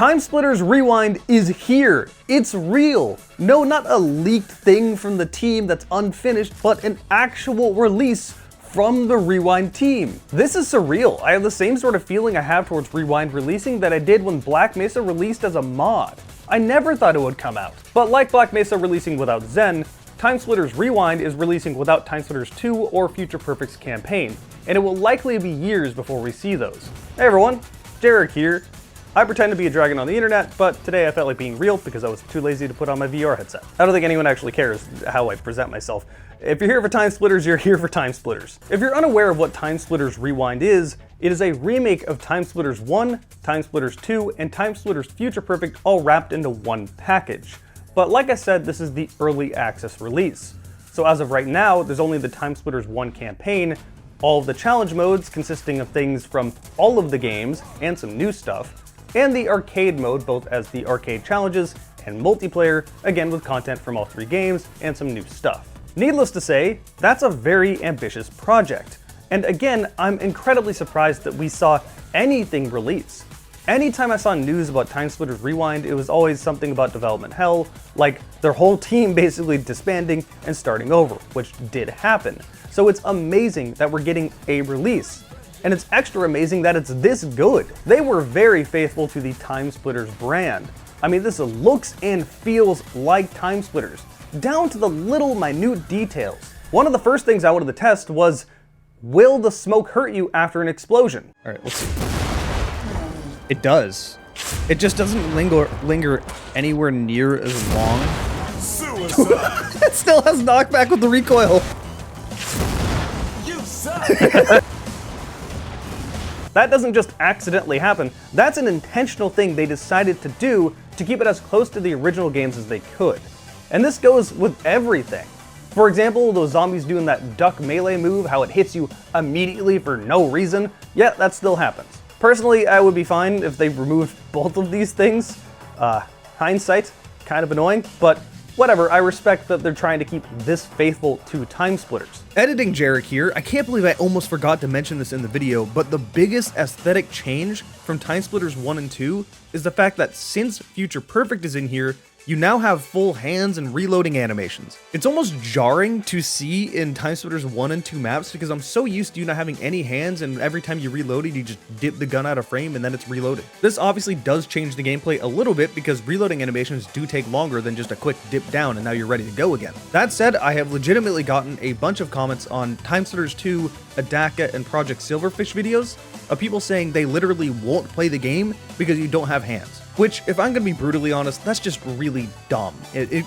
TimeSplitters Rewind is here. It's real. No, not a leaked thing from the team that's unfinished, but an actual release from the Rewind team. This is surreal. I have the same sort of feeling I have towards Rewind releasing that I did when Black Mesa released as a mod. I never thought it would come out. But like Black Mesa releasing without Zen, TimeSplitters Rewind is releasing without TimeSplitters 2 or Future Perfect's campaign, and it will likely be years before we see those. Hey everyone, Jarek here. I pretend to be a dragon on the internet, but today I felt like being real because I was too lazy to put on my VR headset. I don't think anyone actually cares how I present myself. If you're here for TimeSplitters, you're here for TimeSplitters. If you're unaware of what TimeSplitters Rewind is, it is a remake of TimeSplitters 1, TimeSplitters 2, and TimeSplitters Future Perfect all wrapped into one package. But like I said, this is the early access release. So as of right now, there's only the TimeSplitters 1 campaign, all of the challenge modes consisting of things from all of the games and some new stuff, and the arcade mode both as the arcade challenges and multiplayer, again with content from all three games and some new stuff. Needless to say, that's a very ambitious project. And again, I'm incredibly surprised that we saw anything release. Anytime I saw news about TimeSplitters Rewind, it was always something about development hell, like their whole team basically disbanding and starting over, which did happen. So it's amazing that we're getting a release. And it's extra amazing that it's this good. They were very faithful to the TimeSplitters brand. I mean, this looks and feels like TimeSplitters, down to the little minute details. One of the first things I wanted to test was, will the smoke hurt you after an explosion? All right, let's see. It does. It just doesn't linger anywhere near as long. Suicide. It still has knockback with the recoil. You suck. That doesn't just accidentally happen, that's an intentional thing they decided to do to keep it as close to the original games as they could. And this goes with everything. For example, those zombies doing that duck melee move, how it hits you immediately for no reason, yeah, that still happens. Personally, I would be fine if they removed both of these things. Hindsight, kind of annoying, but whatever, I respect that they're trying to keep this faithful to TimeSplitters. Editing Jarek here, I can't believe I almost forgot to mention this in the video, but the biggest aesthetic change from TimeSplitters 1 and 2 is the fact that since Future Perfect is in here, you now have full hands and reloading animations. It's almost jarring to see in TimeSplitters 1 and 2 maps because I'm so used to you not having any hands and every time you reload it, you just dip the gun out of frame and then it's reloaded. This obviously does change the gameplay a little bit because reloading animations do take longer than just a quick dip down and now you're ready to go again. That said, I have legitimately gotten a bunch of comments on TimeSplitters 2, Adaka, and Project Silverfish videos of people saying they literally won't play the game because you don't have hands. Which, if I'm gonna be brutally honest, that's just really dumb.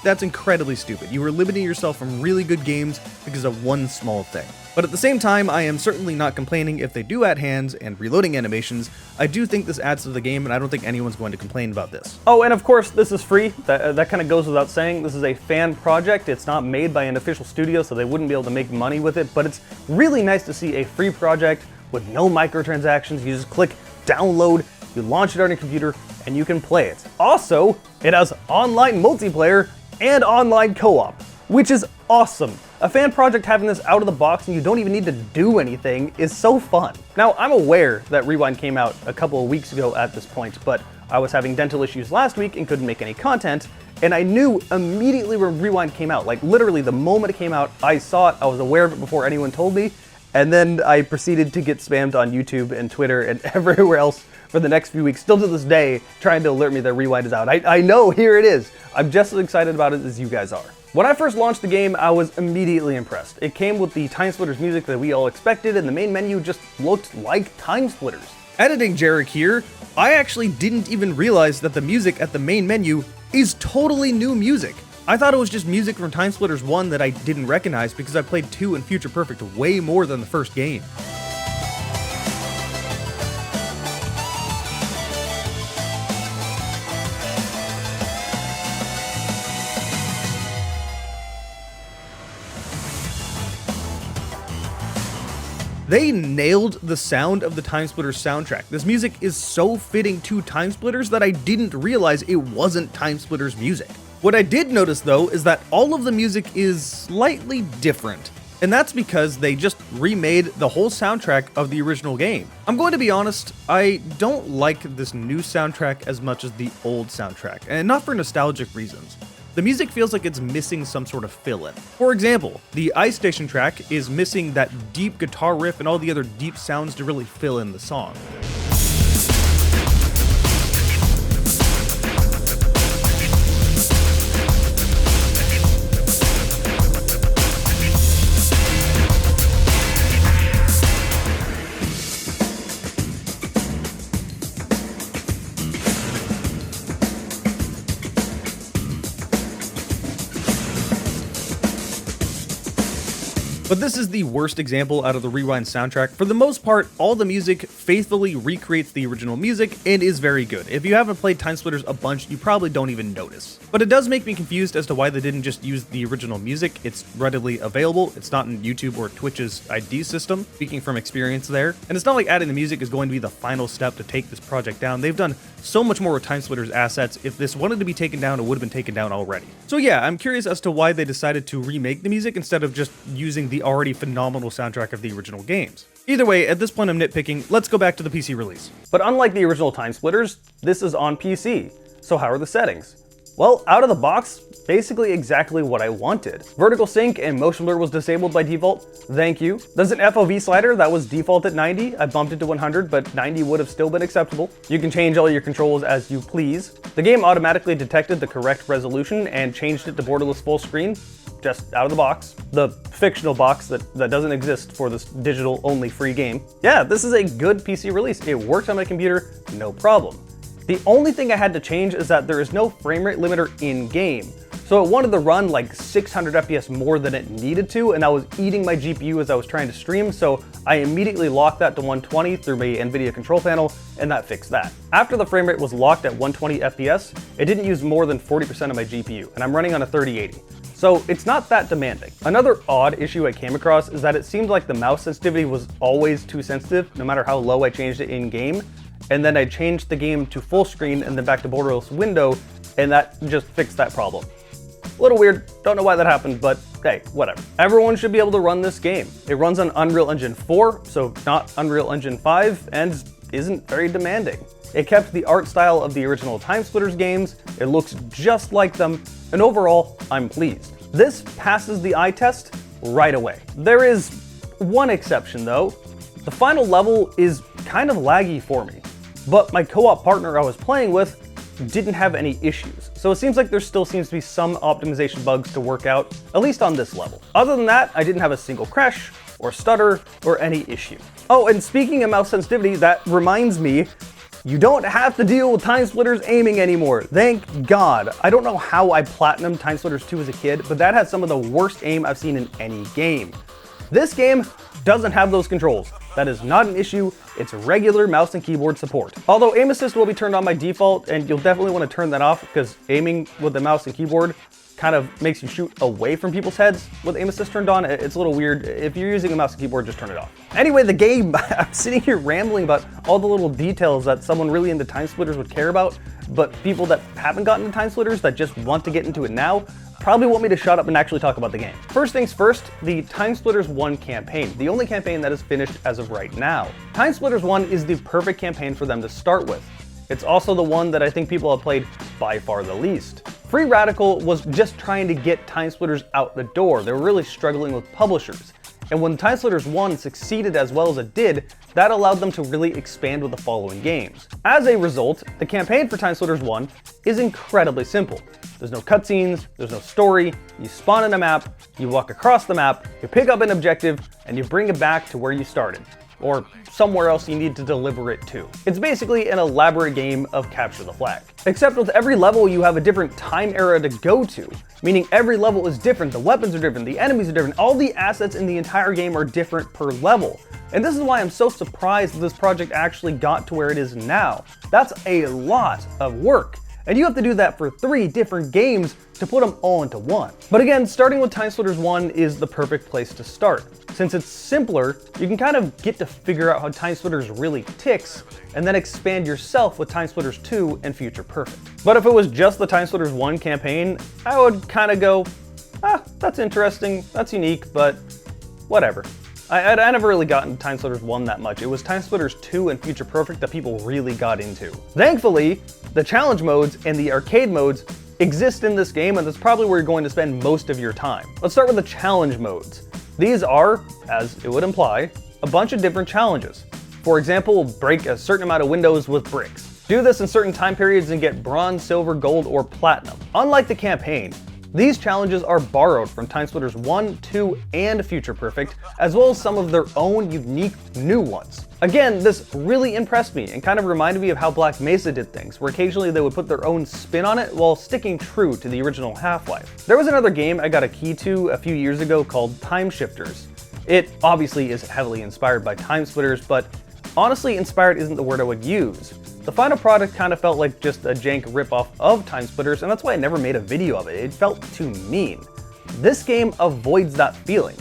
That's incredibly stupid. You are limiting yourself from really good games because of one small thing. But at the same time, I am certainly not complaining if they do add hands and reloading animations. I do think this adds to the game, and I don't think anyone's going to complain about this. Oh, and of course, this is free. That kind of goes without saying. This is a fan project. It's not made by an official studio, so they wouldn't be able to make money with it, but it's really nice to see a free project with no microtransactions. You just click download, you launch it on your computer, and you can play it. Also, it has online multiplayer and online co-op, which is awesome. A fan project having this out of the box and you don't even need to do anything is so fun. Now, I'm aware that Rewind came out a couple of weeks ago at this point, but I was having dental issues last week and couldn't make any content, and I knew immediately when Rewind came out, like literally the moment it came out, I saw it, I was aware of it before anyone told me, and then I proceeded to get spammed on YouTube and Twitter and everywhere else for the next few weeks, still to this day, trying to alert me that Rewind is out. I know, here it is. I'm just as excited about it as you guys are. When I first launched the game, I was immediately impressed. It came with the TimeSplitters music that we all expected, and the main menu just looked like TimeSplitters. Editing Jarek here, I actually didn't even realize that the music at the main menu is totally new music. I thought it was just music from TimeSplitters 1 that I didn't recognize because I played 2 and Future Perfect way more than the first game. They nailed the sound of the TimeSplitters soundtrack. This music is so fitting to TimeSplitters that I didn't realize it wasn't TimeSplitters music. What I did notice though is that all of the music is slightly different. And that's because they just remade the whole soundtrack of the original game. I'm going to be honest, I don't like this new soundtrack as much as the old soundtrack, and not for nostalgic reasons. The music feels like it's missing some sort of fill-in. For example, the Ice Station track is missing that deep guitar riff and all the other deep sounds to really fill in the song. But this is the worst example out of the Rewind soundtrack. For the most part, all the music faithfully recreates the original music and is very good. If you haven't played TimeSplitters a bunch, you probably don't even notice. But it does make me confused as to why they didn't just use the original music. It's readily available. It's not in YouTube or Twitch's ID system, speaking from experience there. And it's not like adding the music is going to be the final step to take this project down. They've done so much more with TimeSplitters assets. If this wanted to be taken down, it would have been taken down already. So yeah, I'm curious as to why they decided to remake the music instead of just using the already phenomenal soundtrack of the original games. Either way, at this point I'm nitpicking, let's go back to the PC release. But unlike the original TimeSplitters, this is on PC. So how are the settings? Well, out of the box, basically exactly what I wanted. Vertical sync and motion blur was disabled by default, thank you. There's an FOV slider that was default at 90, I bumped it to 100, but 90 would have still been acceptable. You can change all your controls as you please. The game automatically detected the correct resolution and changed it to borderless full screen, just out of the box. The fictional box that doesn't exist for this digital only free game. Yeah, this is a good PC release. It worked on my computer, no problem. The only thing I had to change is that there is no frame rate limiter in-game. So it wanted to run like 600 FPS more than it needed to, and that was eating my GPU as I was trying to stream, so I immediately locked that to 120 through my NVIDIA control panel, and that fixed that. After the frame rate was locked at 120 FPS, it didn't use more than 40% of my GPU, and I'm running on a 3080. So it's not that demanding. Another odd issue I came across is that it seemed like the mouse sensitivity was always too sensitive, no matter how low I changed it in-game. And then I changed the game to full screen and then back to borderless window, and that just fixed that problem. A little weird, don't know why that happened, but hey, whatever. Everyone should be able to run this game. It runs on Unreal Engine 4, so not Unreal Engine 5, and isn't very demanding. It kept the art style of the original TimeSplitters games, it looks just like them, and overall, I'm pleased. This passes the eye test right away. There is one exception though. The final level is kind of laggy for me, but my co-op partner I was playing with didn't have any issues. So it seems like there still seems to be some optimization bugs to work out, at least on this level. Other than that, I didn't have a single crash or stutter or any issue. Oh, and speaking of mouse sensitivity, that reminds me, you don't have to deal with TimeSplitters aiming anymore. Thank God. I don't know how I platinumed TimeSplitters 2 as a kid, but that had some of the worst aim I've seen in any game. This game doesn't have those controls. That is not an issue, it's regular mouse and keyboard support. Although aim assist will be turned on by default, and you'll definitely want to turn that off because aiming with the mouse and keyboard kind of makes you shoot away from people's heads with aim assist turned on. It's a little weird. If you're using a mouse and keyboard, just turn it off. Anyway, the game, I'm sitting here rambling about all the little details that someone really into TimeSplitters would care about, but people that haven't gotten into TimeSplitters that just want to get into it now probably want me to shut up and actually talk about the game. First things first, the TimeSplitters 1 campaign, the only campaign that is finished as of right now. TimeSplitters 1 is the perfect campaign for them to start with. It's also the one that I think people have played by far the least. Free Radical was just trying to get TimeSplitters out the door. They were really struggling with publishers. And when TimeSplitters 1 succeeded as well as it did, that allowed them to really expand with the following games. As a result, the campaign for TimeSplitters 1 is incredibly simple. There's no cutscenes, there's no story, you spawn in a map, you walk across the map, you pick up an objective, and you bring it back to where you started, or somewhere else you need to deliver it to. It's basically an elaborate game of capture the flag. Except with every level you have a different time era to go to, meaning every level is different, the weapons are different, the enemies are different, all the assets in the entire game are different per level. And this is why I'm so surprised that this project actually got to where it is now. That's a lot of work. And you have to do that for 3 different games to put them all into one. But again, starting with TimeSplitters 1 is the perfect place to start. Since it's simpler, you can kind of get to figure out how TimeSplitters really ticks, and then expand yourself with TimeSplitters 2 and Future Perfect. But if it was just the TimeSplitters 1 campaign, I would kind of go, that's interesting, that's unique, but whatever. I never really got into TimeSplitters 1 that much. It was TimeSplitters 2 and Future Perfect that people really got into. Thankfully, the challenge modes and the arcade modes exist in this game, and that's probably where you're going to spend most of your time. Let's start with the challenge modes. These are, as it would imply, a bunch of different challenges. For example, break a certain amount of windows with bricks. Do this in certain time periods and get bronze, silver, gold, or platinum. Unlike the campaign, these challenges are borrowed from TimeSplitters 1, 2, and Future Perfect, as well as some of their own unique new ones. Again, this really impressed me and kind of reminded me of how Black Mesa did things, where occasionally they would put their own spin on it while sticking true to the original Half-Life. There was another game I got a key to a few years ago called TimeShifters. It obviously is heavily inspired by TimeSplitters, but honestly, inspired isn't the word I would use. The final product kind of felt like just a jank ripoff of TimeSplitters, and that's why I never made a video of it. It felt too mean. This game avoids that feeling.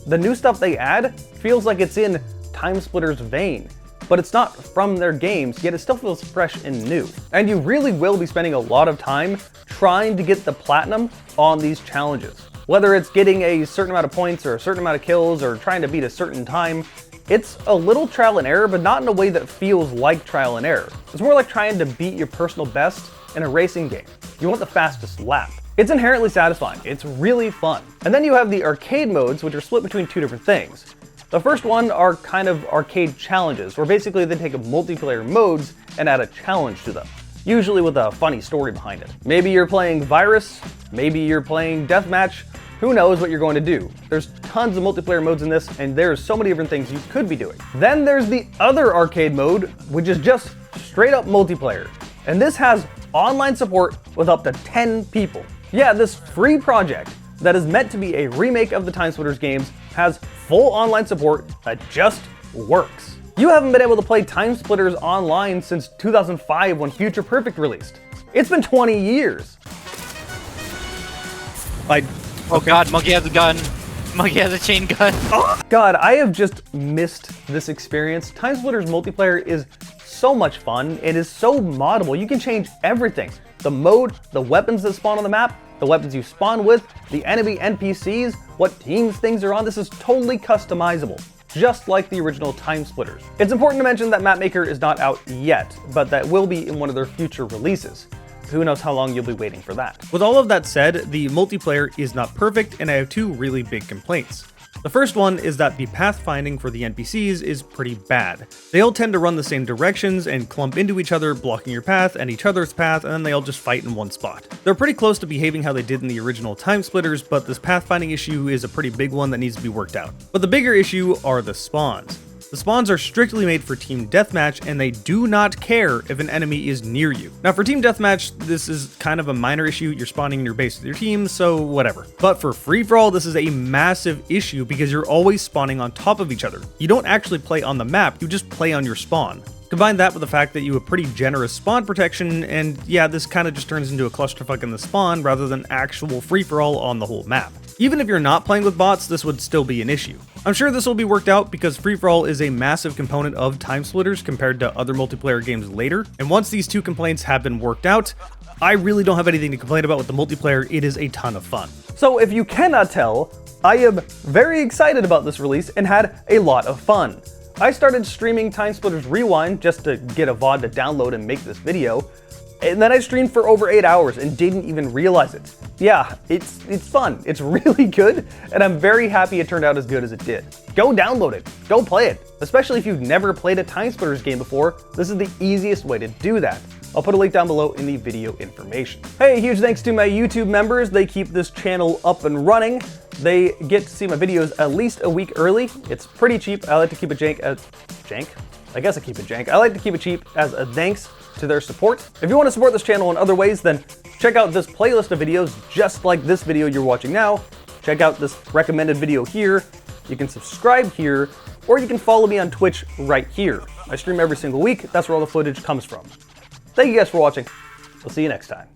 The new stuff they add feels like it's in TimeSplitters' vein, but it's not from their games, yet it still feels fresh and new. And you really will be spending a lot of time trying to get the platinum on these challenges. Whether it's getting a certain amount of points or a certain amount of kills or trying to beat a certain time, it's a little trial and error, but not in a way that feels like trial and error. It's more like trying to beat your personal best in a racing game. You want the fastest lap. It's inherently satisfying. It's really fun. And then you have the arcade modes, which are split between two different things. The first one are kind of arcade challenges, where basically they take multiplayer modes and add a challenge to them, usually with a funny story behind it. Maybe you're playing Virus, maybe you're playing Deathmatch, who knows what you're going to do. There's tons of multiplayer modes in this, and there's so many different things you could be doing. Then there's the other arcade mode, which is just straight up multiplayer. And this has online support with up to 10 people. Yeah, this free project that is meant to be a remake of the TimeSplitters games has full online support that just works. You haven't been able to play TimeSplitters online since 2005 when Future Perfect released. It's been 20 years. Oh god, Monkey has a gun. Monkey has a chain gun. Oh, God, I have just missed this experience. TimeSplitters multiplayer is so much fun. It is so moddable. You can change everything. The mode, the weapons that spawn on the map, the weapons you spawn with, the enemy NPCs, what teams things are on. This is totally customizable, just like the original TimeSplitters. It's important to mention that Mapmaker is not out yet, but that will be in one of their future releases. Who knows how long you'll be waiting for that. With all of that said, the multiplayer is not perfect, and I have two really big complaints. The first one is that the pathfinding for the NPCs is pretty bad. They all tend to run the same directions and clump into each other, blocking your path and each other's path, and then they all just fight in one spot. They're pretty close to behaving how they did in the original TimeSplitters, but this pathfinding issue is a pretty big one that needs to be worked out. But the bigger issue are the spawns. The spawns are strictly made for Team Deathmatch, and they do not care if an enemy is near you. Now for Team Deathmatch, this is kind of a minor issue. You're spawning in your base with your team, so whatever. But for free-for-all, this is a massive issue because you're always spawning on top of each other. You don't actually play on the map, you just play on your spawn. Combine that with the fact that you have pretty generous spawn protection, and yeah, this kind of just turns into a clusterfuck in the spawn rather than actual free-for-all on the whole map. Even if you're not playing with bots, this would still be an issue. I'm sure this will be worked out because free-for-all is a massive component of TimeSplitters compared to other multiplayer games later, and once these two complaints have been worked out, I really don't have anything to complain about with the multiplayer. It is a ton of fun. So if you cannot tell, I am very excited about this release and had a lot of fun. I started streaming TimeSplitters Rewind just to get a VOD to download and make this video, and then I streamed for over 8 hours and didn't even realize it. Yeah, it's fun. It's really good, and I'm very happy it turned out as good as it did. Go download it. Go play it. Especially if you've never played a TimeSplitters game before, this is the easiest way to do that. I'll put a link down below in the video information. Hey, huge thanks to my YouTube members. They keep this channel up and running. They get to see my videos at least a week early. It's pretty cheap. I like to keep it jank. I guess I keep it jank. I like to keep it cheap as a thanks to their support. If you want to support this channel in other ways, then check out this playlist of videos just like this video you're watching now. Check out this recommended video here. You can subscribe here, or you can follow me on Twitch right here. I stream every single week. That's where all the footage comes from. Thank you guys for watching. We'll see you next time.